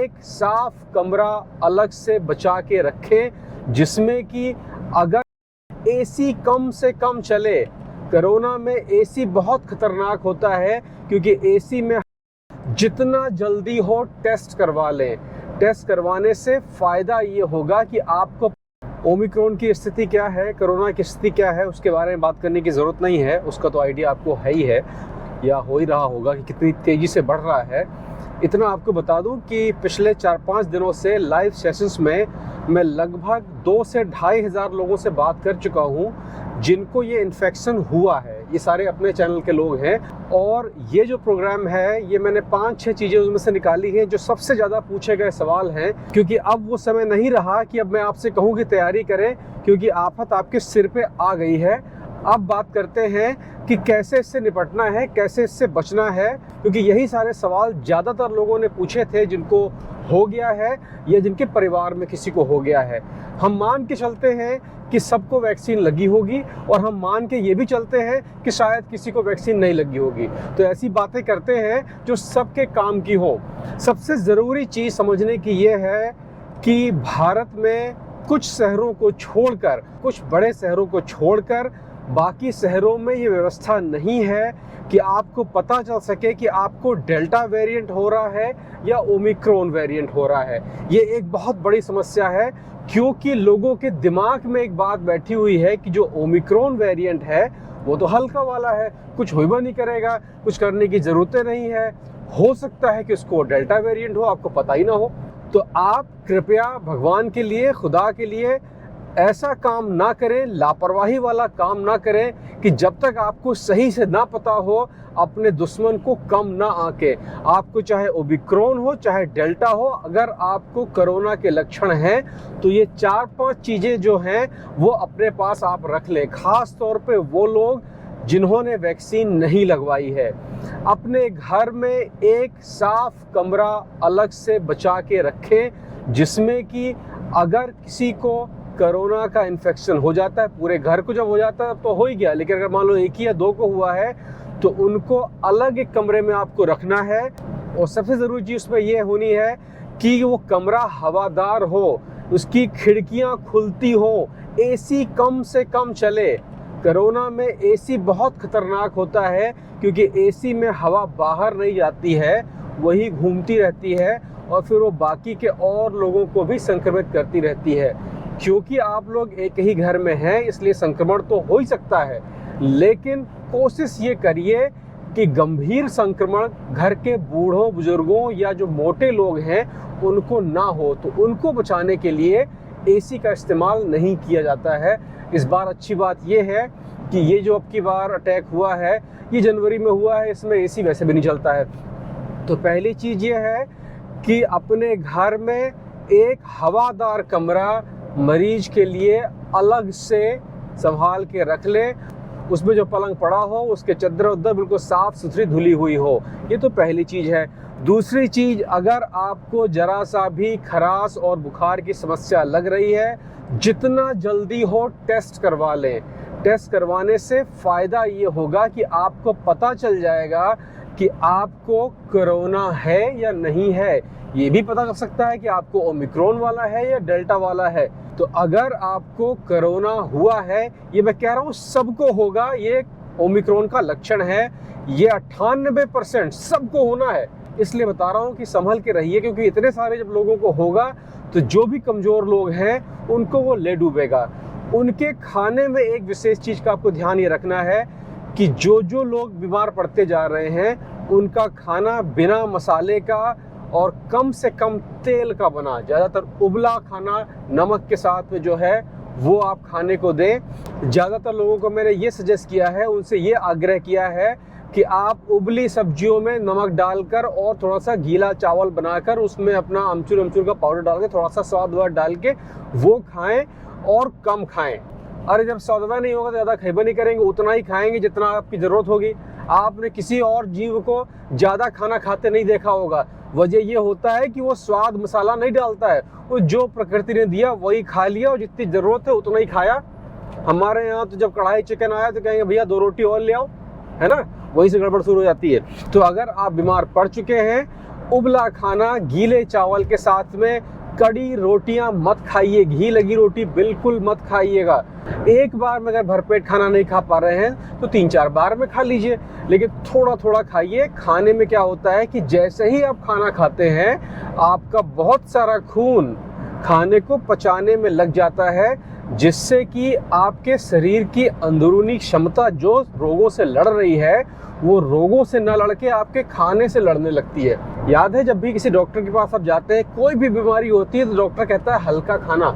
एक साफ कमरा अलग से बचा के रखें, जिसमें कि अगर एसी कम से कम चले। कोरोना में एसी बहुत खतरनाक होता है, क्योंकि एसी में जितना जल्दी हो टेस्ट करवा लें। टेस्ट करवाने से फ़ायदा ये होगा कि आपको ओमिक्रॉन की स्थिति क्या है, कोरोना की स्थिति क्या है, उसके बारे में बात करने की ज़रूरत नहीं है। उसका तो आइडिया आपको है ही है, या हो ही रहा होगा कि कितनी तेज़ी से बढ़ रहा है। इतना आपको बता दूं कि पिछले 4-5 दिनों से लाइव सेशंस में मैं लगभग 2 से 2,500 लोगों से बात कर चुका हूं जिनको ये इन्फेक्शन हुआ है। ये सारे अपने चैनल के लोग हैं, और ये जो प्रोग्राम है ये मैंने 5-6 चीज़ें उसमें से निकाली हैं जो सबसे ज़्यादा पूछे गए सवाल हैं। क्योंकि अब वो समय नहीं रहा कि अब मैं आपसे कहूँ कि तैयारी करें, क्योंकि आफत आपके सिर पे आ गई है। अब बात करते हैं कि कैसे इससे निपटना है, कैसे इससे बचना है, क्योंकि यही सारे सवाल ज़्यादातर लोगों ने पूछे थे जिनको हो गया है या जिनके परिवार में किसी को हो गया है। हम मान के चलते हैं कि सबको वैक्सीन लगी होगी, और हम मान के ये भी चलते हैं कि शायद किसी को वैक्सीन नहीं लगी होगी। तो ऐसी बातें करते हैं जो सबके काम की हो। सबसे ज़रूरी चीज़ समझने की ये है कि भारत में कुछ शहरों को छोड़कर, कुछ बड़े शहरों को छोड़कर बाकी शहरों में ये व्यवस्था नहीं है कि आपको पता चल सके कि आपको डेल्टा वेरिएंट हो रहा है या ओमिक्रॉन वेरिएंट हो रहा है। ये एक बहुत बड़ी समस्या है, क्योंकि लोगों के दिमाग में एक बात बैठी हुई है कि जो ओमिक्रॉन वेरिएंट है वो तो हल्का वाला है, कुछ होगा नहीं करेगा, कुछ करने की ज़रूरत नहीं है। हो सकता है कि उसको डेल्टा वेरिएंट हो, आपको पता ही ना हो। तो आप कृपया भगवान के लिए, खुदा के लिए ऐसा काम ना करें, लापरवाही वाला काम ना करें कि जब तक आपको सही से ना पता हो अपने दुश्मन को कम ना आके। आपको चाहे ओमिक्रॉन हो चाहे डेल्टा हो, अगर आपको कोरोना के लक्षण हैं तो ये 4-5 चीज़ें जो हैं वो अपने पास आप रख लें। खास तौर पे वो लोग जिन्होंने वैक्सीन नहीं लगवाई है, अपने घर में एक साफ कमरा अलग से बचा के रखें, जिसमें कि अगर किसी को कोरोना का इन्फेक्शन हो जाता है, पूरे घर को जब हो जाता है तो हो ही गया, लेकिन अगर मान लो 1 या 2 को हुआ है तो उनको अलग एक कमरे में आपको रखना है। और सबसे ज़रूरी चीज़ उसमें यह होनी है कि वो कमरा हवादार हो, उसकी खिड़कियां खुलती हो, एसी कम से कम चले। कोरोना में एसी बहुत खतरनाक होता है, क्योंकि एसी में हवा बाहर नहीं जाती है, वही घूमती रहती है, और फिर वो बाकी के और लोगों को भी संक्रमित करती रहती है। क्योंकि आप लोग एक ही घर में हैं, इसलिए संक्रमण तो हो ही सकता है, लेकिन कोशिश ये करिए कि गंभीर संक्रमण घर के बूढ़ों बुजुर्गों या जो मोटे लोग हैं उनको ना हो। तो उनको बचाने के लिए एसी का इस्तेमाल नहीं किया जाता है। इस बार अच्छी बात ये है कि ये जो अब की बार अटैक हुआ है ये जनवरी में हुआ है, इसमें एसी वैसे भी नहीं चलता है। तो पहली चीज़ ये है कि अपने घर में एक हवादार कमरा मरीज के लिए अलग से संभाल के रख ले। उसमें जो पलंग पड़ा हो उसके चद्दर उद्दर बिल्कुल साफ सुथरी धुली हुई हो। ये तो पहली चीज़ है। दूसरी चीज़, अगर आपको जरा सा भी खराश और बुखार की समस्या लग रही है, जितना जल्दी हो टेस्ट करवा लें। टेस्ट करवाने से फ़ायदा ये होगा कि आपको पता चल जाएगा कि आपको कोरोना है या नहीं है। ये भी पता चल सकता है कि आपको ओमिक्रॉन वाला है या डेल्टा वाला है। तो अगर आपको कोरोना हुआ है, ये मैं कह रहा हूँ सबको होगा, ये ओमिक्रॉन का लक्षण है, ये 98% सबको होना है। इसलिए बता रहा हूँ कि संभल के रहिए, क्योंकि इतने सारे जब लोगों को होगा तो जो भी कमज़ोर लोग हैं उनको वो ले डूबेगा। उनके खाने में एक विशेष चीज़ का आपको ध्यान ये रखना है कि जो जो लोग बीमार पड़ते जा रहे हैं उनका खाना बिना मसाले का और कम से कम तेल का बना, ज़्यादातर उबला खाना नमक के साथ में जो है वो आप खाने को दें। ज़्यादातर लोगों को मैंने ये सजेस्ट किया है, उनसे ये आग्रह किया है कि आप उबली सब्जियों में नमक डालकर और थोड़ा सा गीला चावल बनाकर उसमें अपना अमचूर का पाउडर डाल के थोड़ा सा स्वाद वाद डाल के वो खाएं और कम खाएं। अरे जब स्वादवा नहीं होगा तो ज़्यादा खैबा नहीं करेंगे, उतना ही खाएंगे जितना आपकी ज़रूरत होगी। आपने किसी और जीव को ज़्यादा खाना खाते नहीं देखा होगा। वजह ये होता है कि वो स्वाद मसाला नहीं डालता है, वो जो प्रकृति ने दिया वही खा लिया और जितनी ज़रूरत है उतना ही खाया। हमारे यहाँ तो जब कढ़ाई चिकन आया तो कहेंगे भैया 2 रोटी और ले आओ, है ना, वहीं से गड़बड़ शुरू हो जाती है। तो अगर आप बीमार पड़ चुके हैं उबला खाना गीले चावल के साथ में, कड़ी रोटियां मत खाइए, घी लगी रोटी बिल्कुल मत खाइएगा। एक बार में अगर भरपेट खाना नहीं खा पा रहे हैं तो 3-4 बार में खा लीजिए, लेकिन थोड़ा थोड़ा खाइए। खाने में क्या होता है कि जैसे ही आप खाना खाते हैं आपका बहुत सारा खून खाने को पचाने में लग जाता है, जिससे कि आपके शरीर की अंदरूनी क्षमता जो रोगों से लड़ रही है वो रोगों से न लड़के आपके खाने से लड़ने लगती है। याद है जब भी किसी डॉक्टर के पास आप जाते हैं, कोई भी बीमारी होती है तो डॉक्टर कहता है हल्का खाना।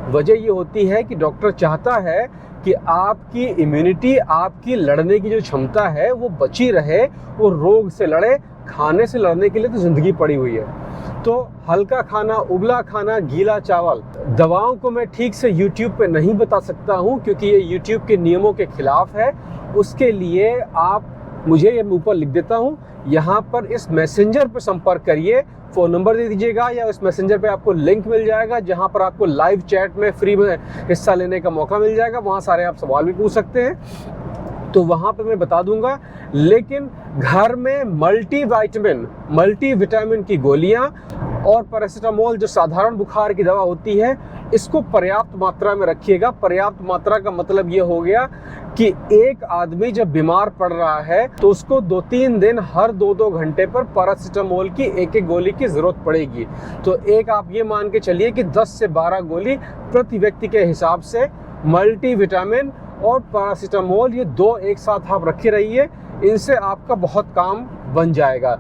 वजह ये होती है कि डॉक्टर चाहता है कि आपकी इम्यूनिटी, आपकी लड़ने की जो क्षमता है वो बची रहे, वो रोग से लड़े। खाने से लड़ने के लिए तो ज़िंदगी पड़ी हुई है। तो हल्का खाना, उबला खाना, गीला चावल। दवाओं को मैं ठीक से YouTube पे नहीं बता सकता हूँ क्योंकि ये YouTube के नियमों के खिलाफ है। उसके लिए आप मुझे ये ऊपर लिख देता हूँ, यहाँ पर इस मैसेंजर पर संपर्क करिए, फ़ोन नंबर दे दीजिएगा या उस मैसेंजर पे आपको लिंक मिल जाएगा जहाँ पर आपको लाइव चैट में फ्री में हिस्सा लेने का मौका मिल जाएगा। वहाँ सारे आप सवाल भी पूछ सकते हैं, तो वहाँ पर मैं बता दूंगा। लेकिन घर में मल्टीविटामिन की गोलियाँ और पैरासीटामोल जो साधारण बुखार की दवा होती है, इसको पर्याप्त मात्रा में रखिएगा। पर्याप्त मात्रा का मतलब ये हो गया कि एक आदमी जब बीमार पड़ रहा है तो उसको 2-3 दिन हर 2-2 घंटे पर पैरासीटामोल की एक गोली की ज़रूरत पड़ेगी। तो एक आप ये मान के चलिए कि 10 से 12 गोली प्रति व्यक्ति के हिसाब से मल्टीविटामिन और पैरासीटामोल, ये 2 एक साथ आप रखे रहिए। इनसे आपका बहुत काम बन जाएगा।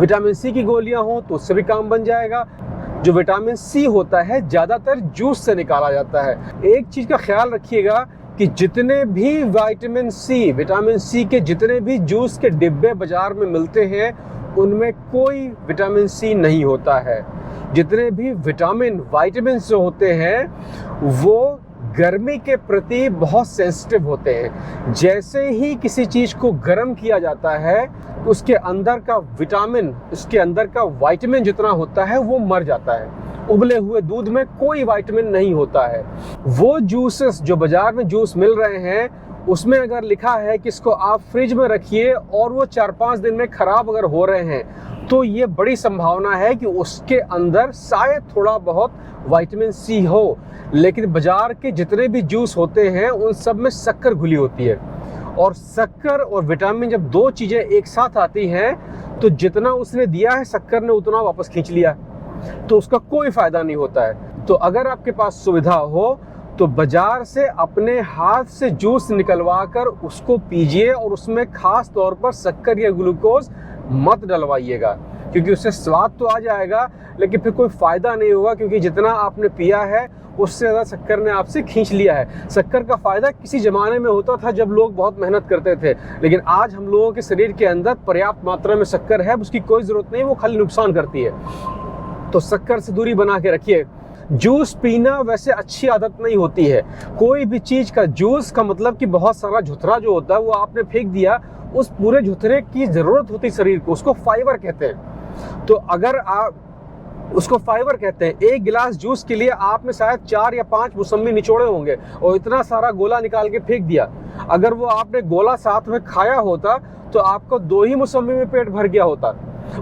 विटामिन सी की गोलियां हो तो उससे भी काम बन जाएगा। जो विटामिन सी होता है ज़्यादातर जूस से निकाला जाता है। एक चीज़ का ख्याल रखिएगा कि जितने भी विटामिन सी के जितने भी जूस के डिब्बे बाजार में मिलते हैं उनमें कोई विटामिन सी नहीं होता है। जितने भी वाइटामिन जो होते हैं वो गर्मी के प्रति बहुत सेंसिटिव होते हैं। जैसे ही किसी चीज़ को गर्म किया जाता है उसके अंदर का वाइटामिन जितना होता है वो मर जाता है। उबले हुए दूध में कोई विटामिन नहीं होता है। वो जूसेस जो बाजार में जूस मिल रहे हैं उसमें अगर लिखा है कि इसको आप फ्रिज में रखिए और वो 4-5 दिन में ख़राब अगर हो रहे हैं तो ये बड़ी संभावना है कि उसके अंदर शायद थोड़ा बहुत विटामिन सी हो। लेकिन बाजार के जितने भी जूस होते हैं उन सब में शक्कर घुली होती है, और शक्कर और विटामिन जब 2 चीज़ें एक साथ आती हैं तो जितना उसने दिया है शक्कर ने उतना वापस खींच लिया, तो उसका कोई फ़ायदा नहीं होता है। तो अगर आपके पास सुविधा हो तो बाजार से अपने हाथ से जूस निकलवा कर उसको पीजिए, और उसमें ख़ास तौर पर शक्कर या ग्लूकोज मत डलवाइएगा, क्योंकि उससे स्वाद तो आ जाएगा लेकिन फिर कोई फ़ायदा नहीं होगा, क्योंकि जितना आपने पिया है उससे ज़्यादा शक्कर ने आपसे खींच लिया है। शक्कर का फ़ायदा किसी ज़माने में होता था जब लोग बहुत मेहनत करते थे, लेकिन आज हम लोगों के शरीर के अंदर पर्याप्त मात्रा में शक्कर है, उसकी कोई ज़रूरत नहीं, वो खाली नुकसान करती है। तो शक्कर से दूरी बना के रखिए। जूस पीना वैसे अच्छी आदत नहीं होती है। कोई भी चीज़ का जूस का मतलब कि बहुत सारा झुथरा जो होता है वो आपने फेंक दिया, उस पूरे झुथरे की ज़रूरत होती शरीर को, उसको फाइबर कहते हैं। तो अगर आप उसको फाइबर कहते हैं, एक गिलास जूस के लिए आपने शायद 4 या 5 मौसम्मी निचोड़े होंगे और इतना सारा गोला निकाल के फेंक दिया। अगर वो आपने गोला साथ में खाया होता तो आपको 2 ही मौसम्मी में पेट भर गया होता,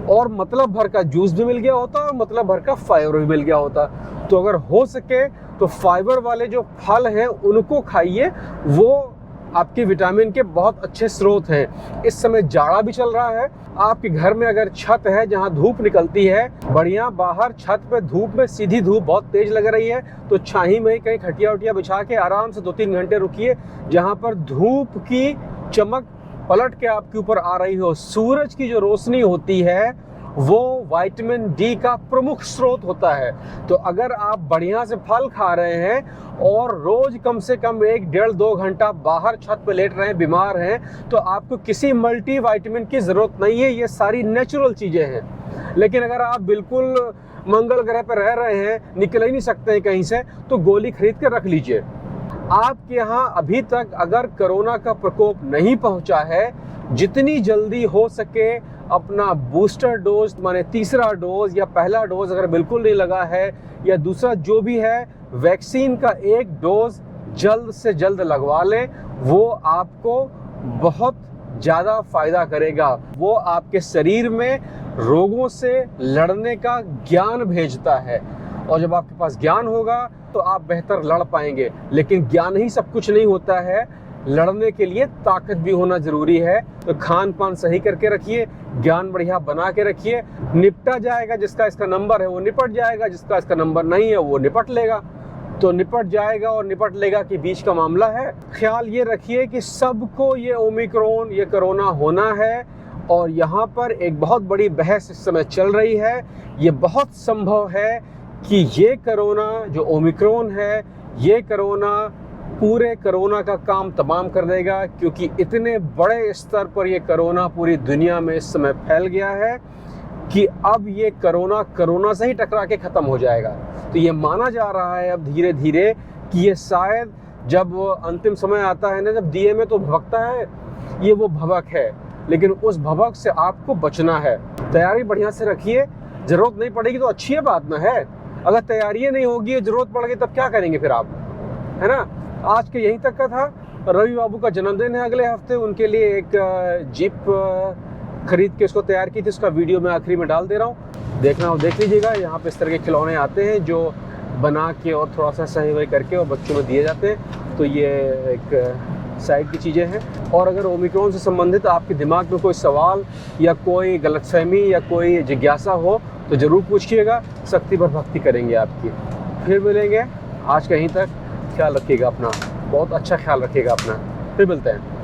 और मतलब भर का जूस भी मिल गया होता और मतलब भर का फाइबर भी मिल गया होता। तो अगर हो सके तो फाइबर वाले जो फल हैं उनको खाइए, वो आपके विटामिन के बहुत अच्छे स्रोत हैं। इस समय जाड़ा भी चल रहा है, आपके घर में अगर छत है जहां धूप निकलती है बढ़िया, बाहर छत पे धूप में सीधी धूप बहुत तेज लग रही है तो छाही में कहीं खटिया उटिया बिछा के आराम से 2-3 घंटे रुकिए, जहां पर धूप की चमक पलट के आपके ऊपर आ रही हो। सूरज की जो रोशनी होती है वो विटामिन डी का प्रमुख स्रोत होता है। तो अगर आप बढ़िया से फल खा रहे हैं और रोज कम से कम 1-1.5-2 घंटा बाहर छत पे लेट रहे हैं, बीमार हैं, तो आपको किसी मल्टीविटामिन की ज़रूरत नहीं है। ये सारी नेचुरल चीज़ें हैं। लेकिन अगर आप बिल्कुल मंगल ग्रह पर रह रहे हैं, निकल ही नहीं सकते हैं कहीं से, तो गोली खरीद कर रख लीजिए। आपके यहाँ अभी तक अगर कोरोना का प्रकोप नहीं पहुँचा है, जितनी जल्दी हो सके अपना बूस्टर डोज, माने तीसरा डोज या पहला डोज अगर बिल्कुल नहीं लगा है, या दूसरा जो भी है वैक्सीन का 1 डोज जल्द से जल्द लगवा लें। वो आपको बहुत ज़्यादा फायदा करेगा। वो आपके शरीर में रोगों से लड़ने का ज्ञान भेजता है, और जब आपके पास ज्ञान होगा तो आप बेहतर लड़ पाएंगे। लेकिन ज्ञान ही सब कुछ नहीं होता है, लड़ने के लिए ताकत भी होना जरूरी है। तो खान पान सही करके रखिए, ज्ञान बढ़िया बना के रखिए, निपटा जाएगा। जिसका इसका नंबर है वो निपट जाएगा, जिसका इसका नंबर नहीं है वो निपट लेगा। तो निपट जाएगा और निपट लेगा के बीच का मामला है। ख्याल ये रखिए कि सबको ये ओमिक्रॉन, ये कोरोना होना है, और यहाँ पर एक बहुत बड़ी बहस इस समय चल रही है। ये बहुत संभव है कि ये कोरोना जो ओमिक्रॉन है, ये कोरोना पूरे कोरोना का काम तमाम कर देगा, क्योंकि इतने बड़े स्तर पर ये कोरोना पूरी दुनिया में इस समय फैल गया है कि अब ये कोरोना से ही टकरा के ख़त्म हो जाएगा। तो ये माना जा रहा है अब धीरे धीरे कि ये शायद जब अंतिम समय आता है ना, जब दिए में तो भभकता है, ये वो भभक है, लेकिन उस भभक से आपको बचना है। तैयारी बढ़िया से रखिए, ज़रूरत नहीं पड़ेगी तो अच्छी है बात ना है। अगर तैयारी नहीं होगी, ज़रूरत पड़ गई तब क्या करेंगे फिर आप, है ना। आज के यहीं तक का था। रवि बाबू का जन्मदिन है अगले हफ्ते, उनके लिए एक जीप खरीद के उसको तैयार की थी, उसका वीडियो मैं आखिरी में डाल दे रहा हूँ, देखना हो देख लीजिएगा। यहाँ पे इस तरह के खिलौने आते हैं जो बना के और थोड़ा सा सही वही करके और बच्चों में दिए जाते हैं। तो ये एक साइड की चीज़ें हैं। और अगर ओमिक्रॉन से संबंधित आपके दिमाग में कोई सवाल या कोई गलतफहमी या कोई जिज्ञासा हो तो ज़रूर पूछिएगा, शक्ति भर भक्ति करेंगे आपकी। फिर मिलेंगे, आज कहीं तक ख्याल रखिएगा अपना, बहुत अच्छा ख्याल रखिएगा अपना, फिर मिलते हैं।